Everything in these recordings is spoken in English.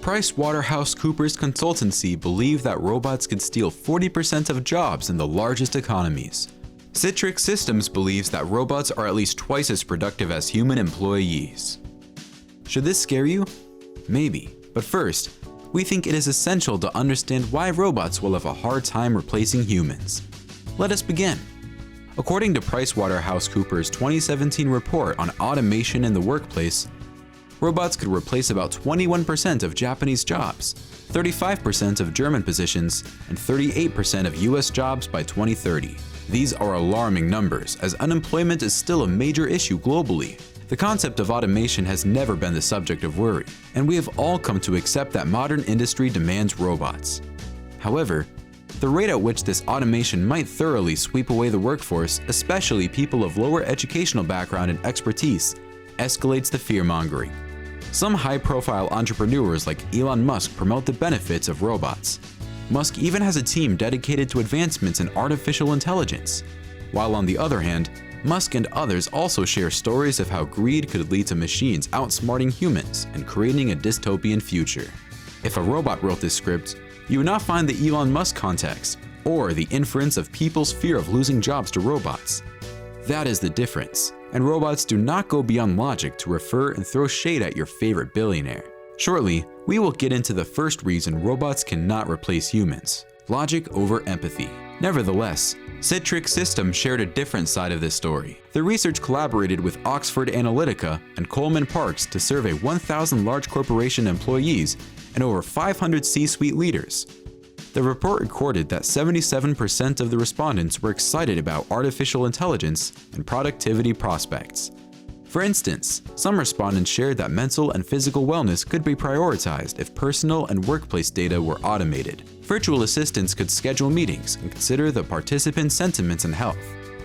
PricewaterhouseCoopers Consultancy believe that robots could steal 40% of jobs in the largest economies. Citrix Systems believes that robots are at least twice as productive as human employees. Should this scare you? Maybe. But first, we think it is essential to understand why robots will have a hard time replacing humans. Let us begin. According to PricewaterhouseCoopers' 2017 report on automation in the workplace, robots could replace about 21% of Japanese jobs, 35% of German positions, and 38% of US jobs by 2030. These are alarming numbers, as unemployment is still a major issue globally. The concept of automation has never been the subject of worry, and we have all come to accept that modern industry demands robots. However, the rate at which this automation might thoroughly sweep away the workforce, especially people of lower educational background and expertise, escalates the fear-mongering. Some high-profile entrepreneurs like Elon Musk promote the benefits of robots. Musk even has a team dedicated to advancements in artificial intelligence. While on the other hand, Musk and others also share stories of how greed could lead to machines outsmarting humans and creating a dystopian future. If a robot wrote this script, you would not find the Elon Musk context or the inference of people's fear of losing jobs to robots. That is the difference, and robots do not go beyond logic to refer and throw shade at your favorite billionaire. Shortly, we will get into the first reason robots cannot replace humans: logic over empathy. Nevertheless, Citrix Systems shared a different side of this story. The research collaborated with Oxford Analytica and Coleman Parks to survey 1,000 large corporation employees and over 500 C-suite leaders. The report recorded that 77% of the respondents were excited about artificial intelligence and productivity prospects. For instance, some respondents shared that mental and physical wellness could be prioritized if personal and workplace data were automated. Virtual assistants could schedule meetings and consider the participants' sentiments and health,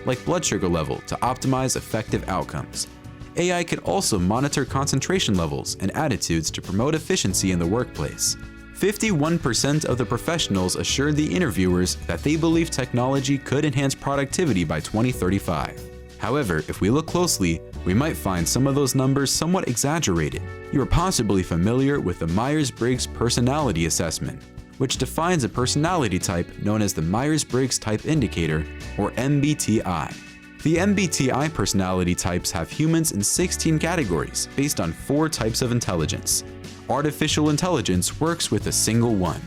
like blood sugar level, to optimize effective outcomes. AI could also monitor concentration levels and attitudes to promote efficiency in the workplace. 51% of the professionals assured the interviewers that they believe technology could enhance productivity by 2035. However, if we look closely, we might find some of those numbers somewhat exaggerated. You are possibly familiar with the Myers-Briggs Personality Assessment, which defines a personality type known as the Myers-Briggs Type Indicator, or MBTI. The MBTI personality types have humans in 16 categories based on 4 types of intelligence. Artificial intelligence works with a single one.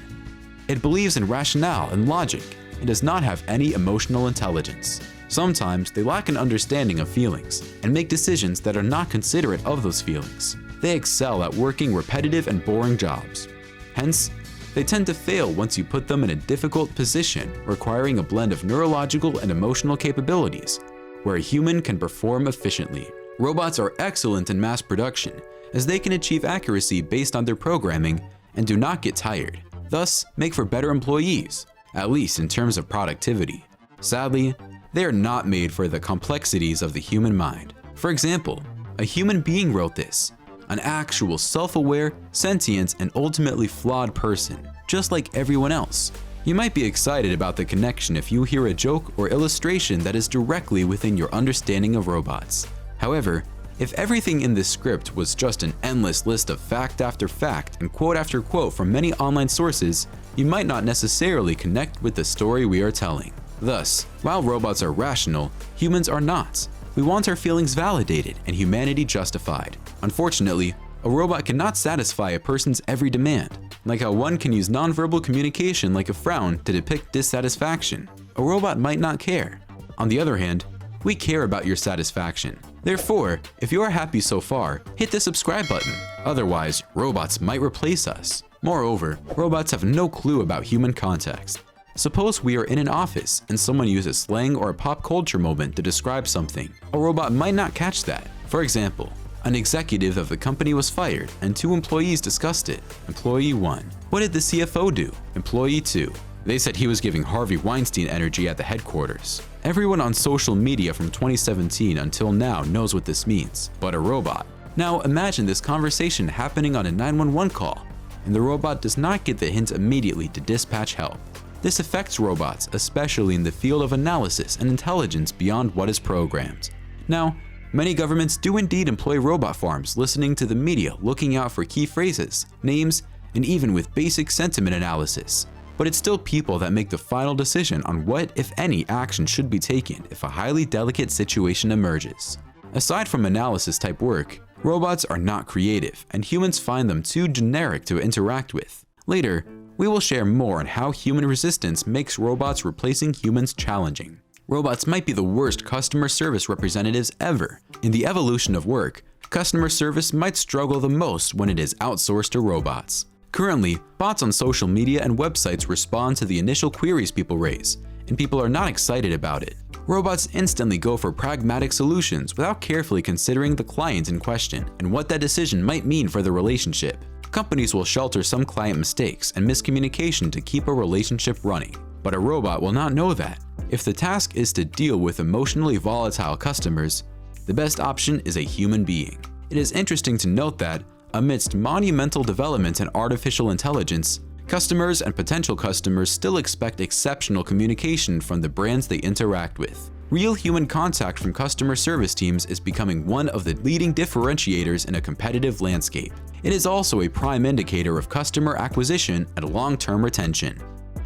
It believes in rationale and logic and does not have any emotional intelligence. Sometimes they lack an understanding of feelings and make decisions that are not considerate of those feelings. They excel at working repetitive and boring jobs. Hence, they tend to fail once you put them in a difficult position requiring a blend of neurological and emotional capabilities, where a human can perform efficiently. Robots are excellent in mass production, as they can achieve accuracy based on their programming and do not get tired, thus make for better employees, at least in terms of productivity. Sadly, they are not made for the complexities of the human mind. For example, a human being wrote this, an actual self-aware, sentient, and ultimately flawed person, just like everyone else. You might be excited about the connection if you hear a joke or illustration that is directly within your understanding of robots. However, if everything in this script was just an endless list of fact after fact and quote after quote from many online sources, you might not necessarily connect with the story we are telling. Thus, while robots are rational, humans are not. We want our feelings validated and humanity justified. Unfortunately, a robot cannot satisfy a person's every demand, like how one can use nonverbal communication like a frown to depict dissatisfaction. A robot might not care. On the other hand, we care about your satisfaction. Therefore, if you are happy so far, hit the subscribe button. Otherwise, robots might replace us. Moreover, robots have no clue about human context. Suppose we are in an office and someone uses slang or a pop culture moment to describe something. A robot might not catch that. For example, an executive of the company was fired and 2 employees discussed it. Employee 1. What did the CFO do? Employee 2. They said he was giving Harvey Weinstein energy at the headquarters. Everyone on social media from 2017 until now knows what this means, but a robot. Now imagine this conversation happening on a 911 call, and the robot does not get the hint immediately to dispatch help. This affects robots, especially in the field of analysis and intelligence beyond what is programmed. Now, many governments do indeed employ robot farms listening to the media, looking out for key phrases, names, and even with basic sentiment analysis. But it's still people that make the final decision on what, if any, action should be taken if a highly delicate situation emerges. Aside from analysis type work, robots are not creative, and humans find them too generic to interact with. Later, we will share more on how human resistance makes robots replacing humans challenging. Robots might be the worst customer service representatives ever. In the evolution of work, customer service might struggle the most when it is outsourced to robots. Currently, bots on social media and websites respond to the initial queries people raise, and people are not excited about it. Robots instantly go for pragmatic solutions without carefully considering the client in question and what that decision might mean for the relationship. Companies will shelter some client mistakes and miscommunication to keep a relationship running, but a robot will not know that. If the task is to deal with emotionally volatile customers, the best option is a human being. It is interesting to note that, amidst monumental development in artificial intelligence, customers and potential customers still expect exceptional communication from the brands they interact with. Real human contact from customer service teams is becoming one of the leading differentiators in a competitive landscape. It is also a prime indicator of customer acquisition and long-term retention.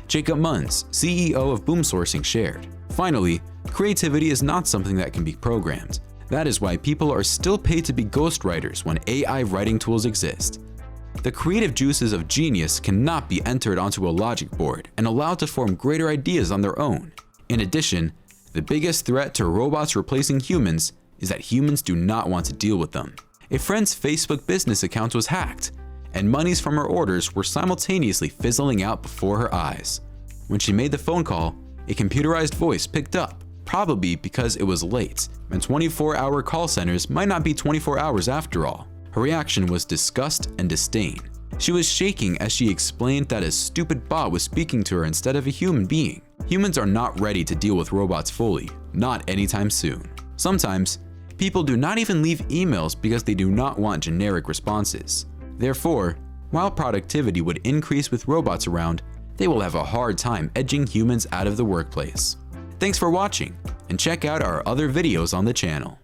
Jacob Munz, CEO of Boom Sourcing, shared, "Finally, creativity is not something that can be programmed. That is why people are still paid to be ghostwriters when AI writing tools exist. The creative juices of genius cannot be entered onto a logic board and allowed to form greater ideas on their own. In addition, the biggest threat to robots replacing humans is that humans do not want to deal with them." A friend's Facebook business account was hacked, and monies from her orders were simultaneously fizzling out before her eyes. When she made the phone call, a computerized voice picked up, probably because it was late, and 24-hour call centers might not be 24 hours after all. Her reaction was disgust and disdain. She was shaking as she explained that a stupid bot was speaking to her instead of a human being. Humans are not ready to deal with robots fully, not anytime soon. Sometimes, people do not even leave emails because they do not want generic responses. Therefore, while productivity would increase with robots around, they will have a hard time edging humans out of the workplace. Thanks for watching, and check out our other videos on the channel.